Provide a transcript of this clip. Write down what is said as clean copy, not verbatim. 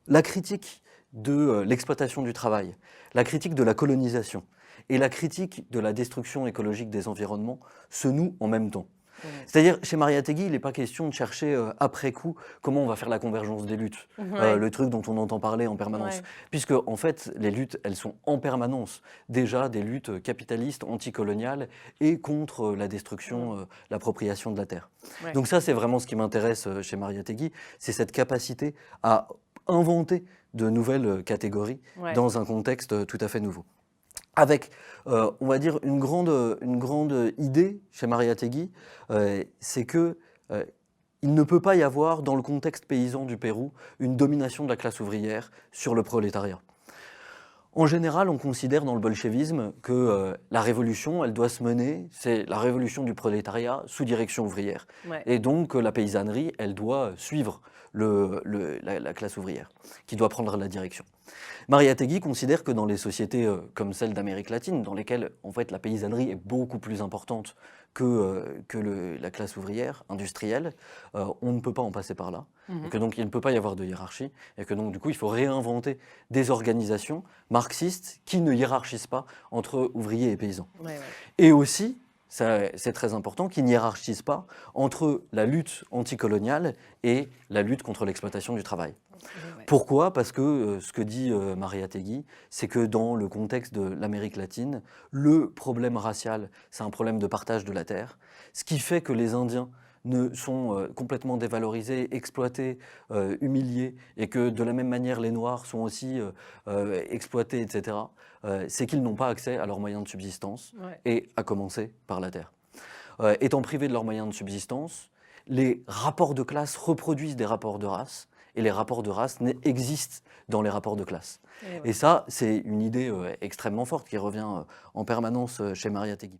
La critique de l'exploitation du travail, la critique de la colonisation et la critique de la destruction écologique des environnements se nouent en même temps. C'est-à-dire, chez Mariátegui, il n'est pas question de chercher après coup comment on va faire la convergence des luttes, Ouais, le truc dont on entend parler en permanence. ouais. Puisque, en fait, les luttes, elles sont en permanence déjà des luttes capitalistes, anticoloniales et contre la destruction, l'appropriation de la terre. Ouais. Donc ça, c'est vraiment ce qui m'intéresse chez Mariátegui, c'est cette capacité à inventer de nouvelles catégories Ouais. dans un contexte tout à fait nouveau. Avec, on va dire, une grande idée chez Mariátegui, c'est que il ne peut pas y avoir, dans le contexte paysan du Pérou, une domination de la classe ouvrière sur le prolétariat. En général, on considère dans le bolchevisme que la révolution, elle doit se mener, c'est la révolution du prolétariat sous direction ouvrière. Ouais. Et donc, la paysannerie, elle doit suivre la classe ouvrière, qui doit prendre la direction. Mariátegui considère que dans les sociétés comme celle d'Amérique latine, dans lesquelles en fait la paysannerie est beaucoup plus importante que la classe ouvrière industrielle, on ne peut pas en passer par là, et que donc il ne peut pas y avoir de hiérarchie, et que donc du coup il faut réinventer des organisations marxistes qui ne hiérarchisent pas entre ouvriers et paysans. Ouais, ouais. Et aussi, c'est très important, qu'ils n'hiérarchisent pas entre la lutte anticoloniale et la lutte contre l'exploitation du travail. Ouais. Pourquoi? Parce que ce que dit Mariátegui, c'est que dans le contexte de l'Amérique latine, le problème racial, c'est un problème de partage de la terre, ce qui fait que les Indiens sont complètement dévalorisés, exploités, humiliés, et que de la même manière les Noirs sont aussi exploités, etc., c'est qu'ils n'ont pas accès à leurs moyens de subsistance, Ouais. et à commencer par la terre. Étant privés de leurs moyens de subsistance, les rapports de classe reproduisent des rapports de race, et les rapports de race existent dans les rapports de classe. Et ouais. Et ça, c'est une idée extrêmement forte qui revient en permanence chez Mariátegui.